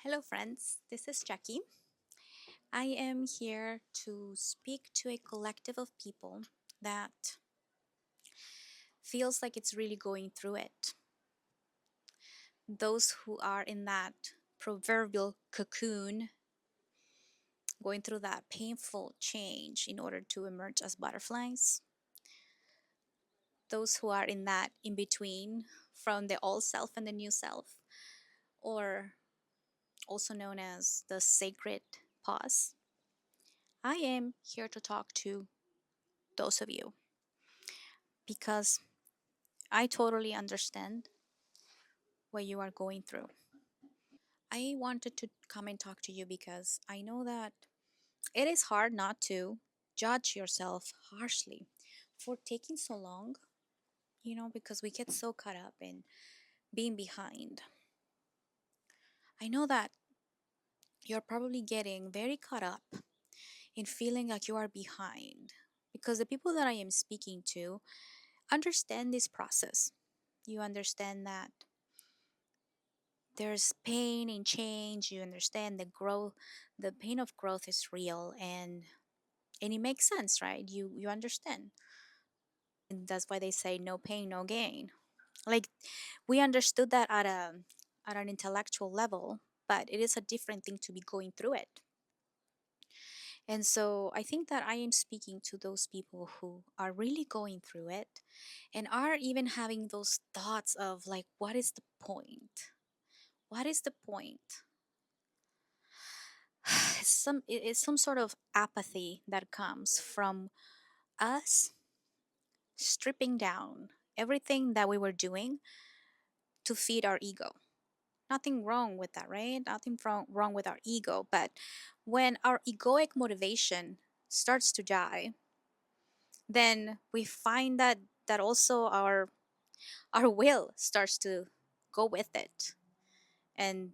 Hello, friends. This is Jackie. I am here to speak to a collective of people that feels like it's really going through it. Those who are in that proverbial cocoon, going through that painful change in order to emerge as butterflies. Those who are in that in between from the old self and the new self, or also known as the sacred pause. I am here to talk to those of you because I totally understand what you are going through. I wanted to come and talk to you because I know that it is hard not to judge yourself harshly for taking so long, because we get so caught up in being behind. I know that you're probably getting very caught up in feeling like you are behind because the people that I am speaking to understand this process. You understand that there's pain in change. You understand the pain of growth is real, and it makes sense, right? You understand. And that's why they say no pain no gain. Like, we understood that at an intellectual level, but it is a different thing to be going through it. And so I think that I am speaking to those people who are really going through it and are even having those thoughts of, like, what is the point? What is the point? It's some sort of apathy that comes from us stripping down everything that we were doing to feed our ego. Nothing wrong with that, right? Wrong with our ego. But when our egoic motivation starts to die, then we find that also our will starts to go with it. And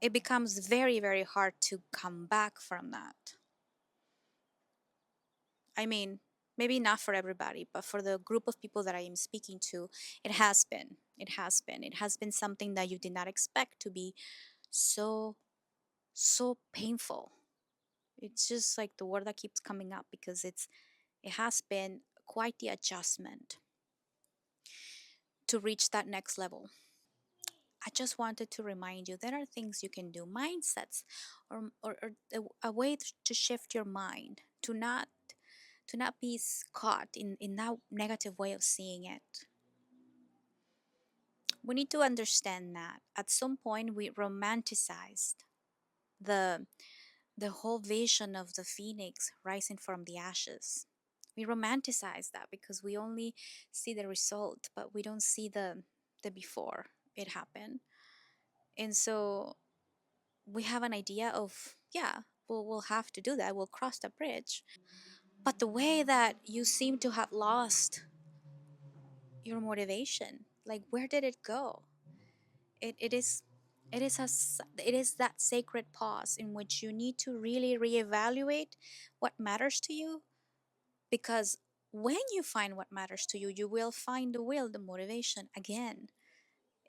it becomes very, very hard to come back from that. I mean, maybe not for everybody, but for the group of people that I am speaking to, it has been. It has been. It has been something that you did not expect to be so, so painful. It's just like the word that keeps coming up because it has been quite the adjustment to reach that next level. I just wanted to remind you there are things you can do, mindsets, or a way to shift your mind to not be caught in that negative way of seeing it. We need to understand that at some point we romanticized the the whole vision of the phoenix rising from the ashes. We romanticize that because we only see the result, but we don't see the before it happened. And so we have an idea of, yeah, we'll have to do that. We'll cross the bridge. But the way that you seem to have lost your motivation, like, where did it go? It is that sacred pause in which you need to really reevaluate what matters to you, because when you find what matters to you, you will find the will, the motivation again.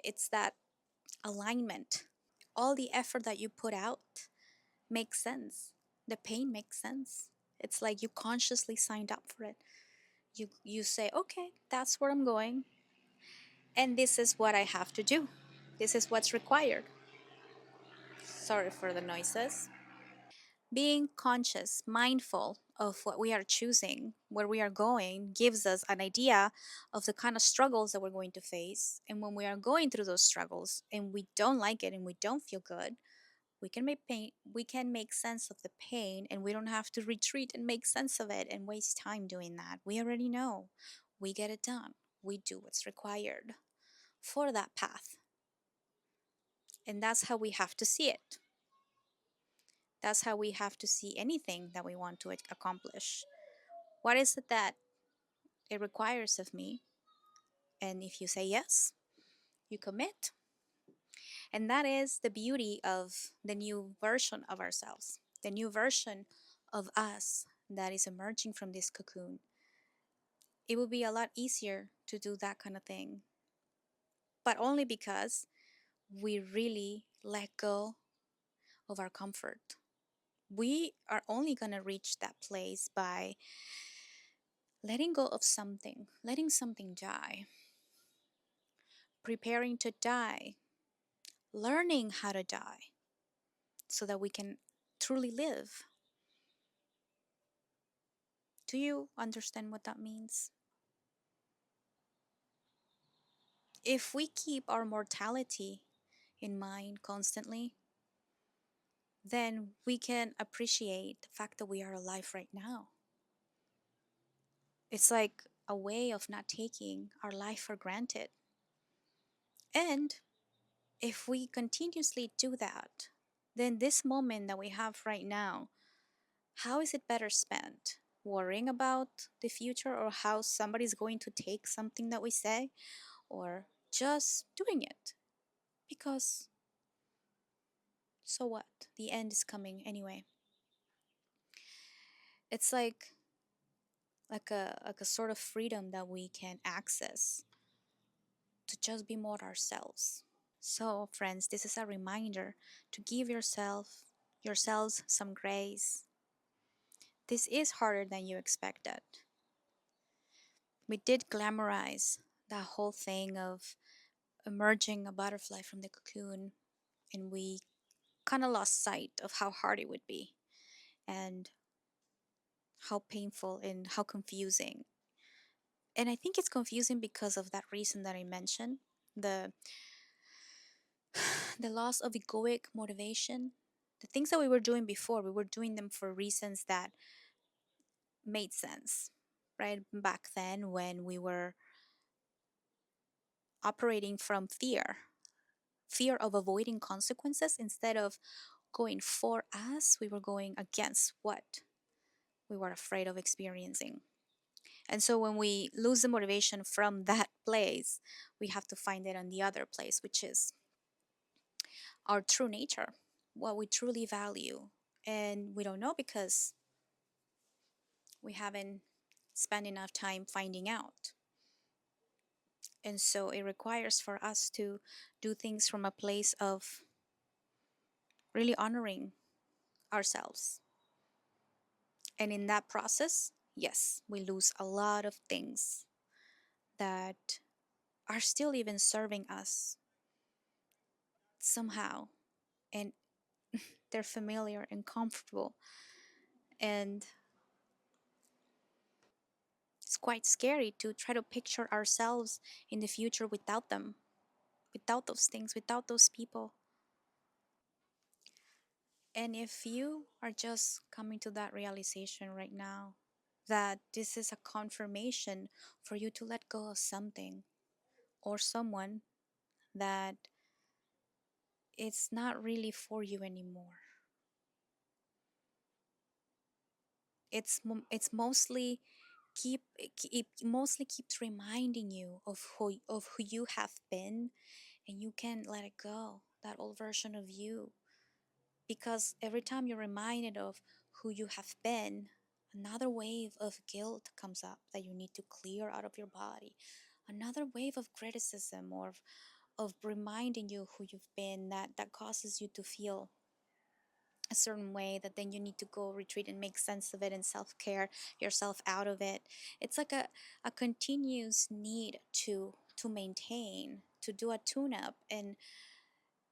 It's that alignment. All the effort that you put out makes sense. The pain makes sense. It's like you consciously signed up for it. You say, okay, that's where I'm going, and this is what I have to do. This is what's required. Sorry for the noises. Being conscious, mindful of what we are choosing, where we are going, gives us an idea of the kind of struggles that we're going to face. And when we are going through those struggles and we don't like it and we don't feel good, we can make sense of the pain, and we don't have to retreat and make sense of it and waste time doing that. We already know. We get it done. We do what's required for that path. And that's how we have to see it. That's how we have to see anything that we want to accomplish. What is it that it requires of me? And if you say yes, you commit. And that is the beauty of the new version of ourselves, the new version of us that is emerging from this cocoon. It will be a lot easier to do that kind of thing, but only because we really let go of our comfort. We are only going to reach that place by letting go of something, letting something die, preparing to die, learning how to die so that we can truly live. Do you understand what that means? If we keep our mortality in mind constantly, then we can appreciate the fact that we are alive right now. It's like a way of not taking our life for granted. And if we continuously do that, then this moment that we have right now, how is it better spent? Worrying about the future or how somebody's going to take something that we say, or just doing it? Because so what? The end is coming anyway. It's like a sort of freedom that we can access to just be more ourselves. So, friends, this is a reminder to give yourselves some grace. This is harder than you expected. We did glamorize that whole thing of emerging a butterfly from the cocoon, and we kind of lost sight of how hard it would be and how painful and how confusing. And I think it's confusing because of that reason that I mentioned, the the loss of egoic motivation. The things that we were doing before, we were doing them for reasons that made sense, right? Back then, when we were operating from fear of avoiding consequences instead of going for us, we were going against what we were afraid of experiencing. And so when we lose the motivation from that place, we have to find it on the other place, which is our true nature, what we truly value. And we don't know because we haven't spent enough time finding out. And so it requires for us to do things from a place of really honoring ourselves. And in that process, yes, we lose a lot of things that are still even serving us somehow. And they're familiar and comfortable. And it's quite scary to try to picture ourselves in the future without them, without those things, without those people. And if you are just coming to that realization right now, that this is a confirmation for you to let go of something or someone that it's not really for you anymore. It's mostly it mostly keeps reminding you of who you have been, and you can let it go, that old version of you, because every time you're reminded of who you have been, another wave of guilt comes up that you need to clear out of your body, another wave of criticism or of reminding you who you've been, that causes you to feel a certain way, that then you need to go retreat and make sense of it and self-care yourself out of it. It's like a continuous need to maintain, to do a tune-up, and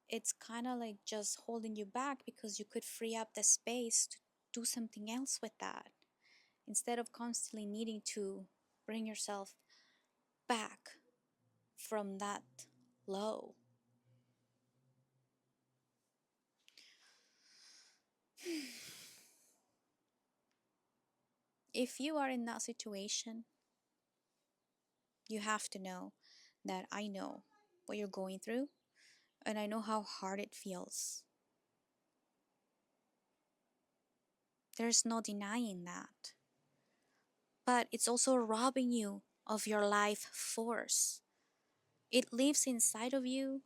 it's kind of like just holding you back because you could free up the space to do something else with that instead of constantly needing to bring yourself back from that low. If you are in that situation, you have to know that I know what you're going through and I know how hard it feels. There's no denying that. But it's also robbing you of your life force. It lives inside of you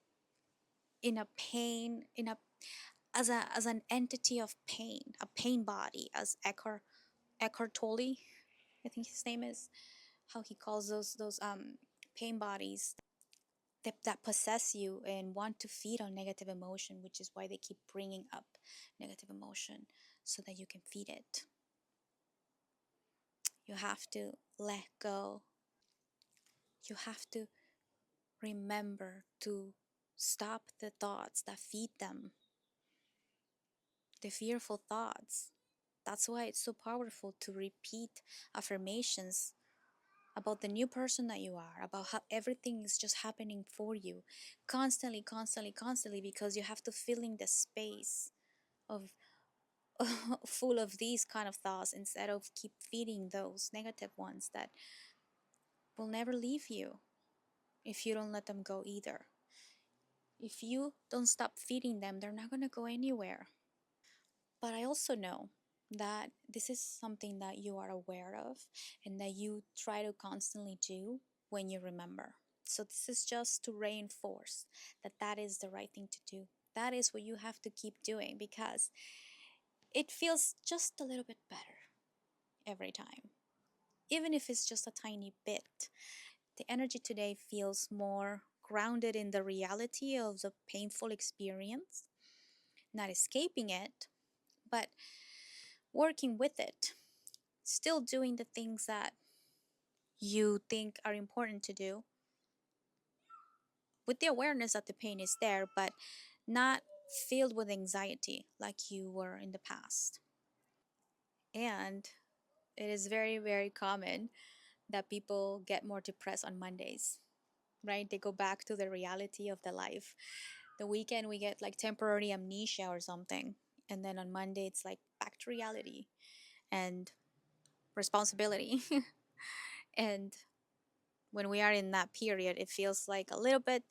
in a pain, in a as an entity of pain, a pain body, as Eckhart Tolle, I think his name is, how he calls those pain bodies that possess you and want to feed on negative emotion, which is why they keep bringing up negative emotion so that you can feed it. You have to let go. You have to remember to stop the thoughts that feed them, the fearful thoughts. That's why it's so powerful to repeat affirmations about the new person that you are, about how everything is just happening for you constantly, constantly, constantly, because you have to fill in the space of full of these kind of thoughts instead of keep feeding those negative ones that will never leave you if you don't let them go either. If you don't stop feeding them, they're not going to go anywhere. But I also know that this is something that you are aware of and that you try to constantly do when you remember. So this is just to reinforce that that is the right thing to do. That is what you have to keep doing because it feels just a little bit better every time. Even if it's just a tiny bit, the energy today feels more grounded in the reality of the painful experience, not escaping it, but working with it, still doing the things that you think are important to do with the awareness that the pain is there, but not filled with anxiety like you were in the past. And it is very, very common that people get more depressed on Mondays, right? They go back to the reality of the life. The weekend, we get like temporary amnesia or something. And then on Monday, it's like back to reality and responsibility. And when we are in that period, it feels like a little bit,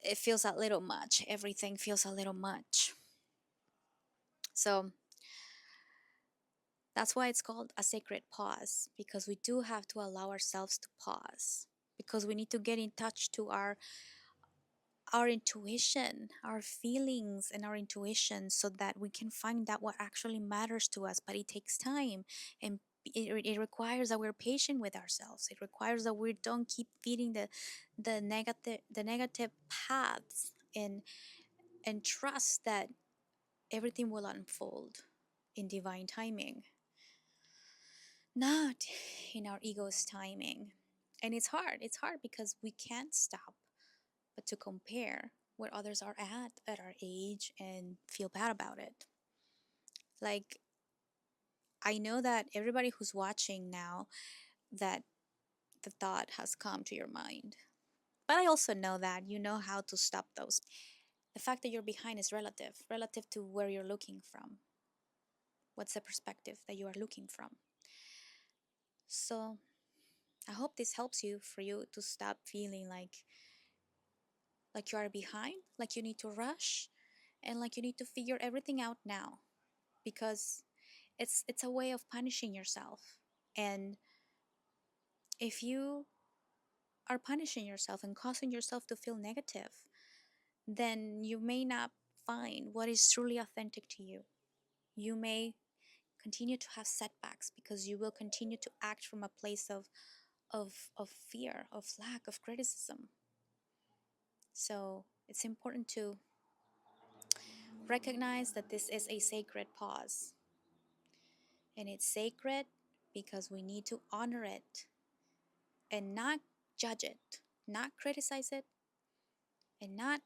it feels a little much. Everything feels a little much. So that's why it's called a sacred pause, because we do have to allow ourselves to pause, because we need to get in touch to our intuition, our feelings and our intuition, so that we can find out what actually matters to us. But it takes time, and it requires that we're patient with ourselves. It requires that we don't keep feeding the negative paths, and trust that everything will unfold in divine timing, not in our ego's timing. And it's hard because we can't stop but to compare where others are at our age and feel bad about it. Like, I know that everybody who's watching now, that the thought has come to your mind. But I also know that you know how to stop those. The fact that you're behind is relative to where you're looking from. What's the perspective that you are looking from? So I hope this helps you for you to stop feeling like you are behind, like you need to rush, and like you need to figure everything out now, because it's a way of punishing yourself. And if you are punishing yourself and causing yourself to feel negative, then you may not find what is truly authentic to you. You may continue to have setbacks because you will continue to act from a place of fear, of lack, of criticism. So it's important to recognize that this is a sacred pause. And it's sacred because we need to honor it and not judge it, not criticize it, and not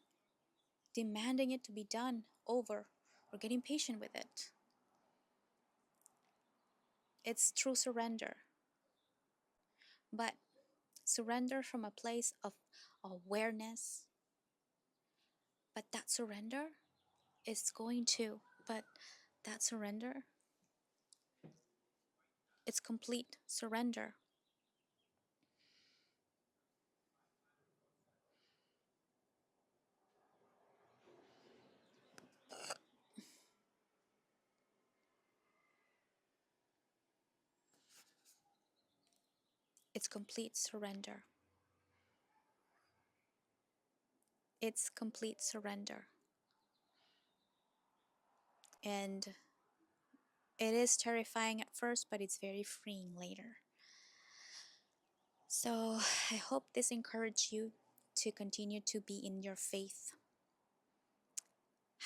demanding it to be done over or getting patient with it. It's true surrender, but surrender from a place of awareness. But that surrender is going to, but that surrender, it's complete surrender. It's complete surrender. It's complete surrender. And it is terrifying at first, but it's very freeing later. So I hope this encouraged you to continue to be in your faith.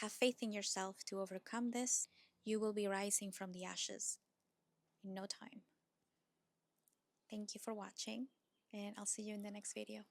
Have faith in yourself to overcome this. You will be rising from the ashes in no time. Thank you for watching, and I'll see you in the next video.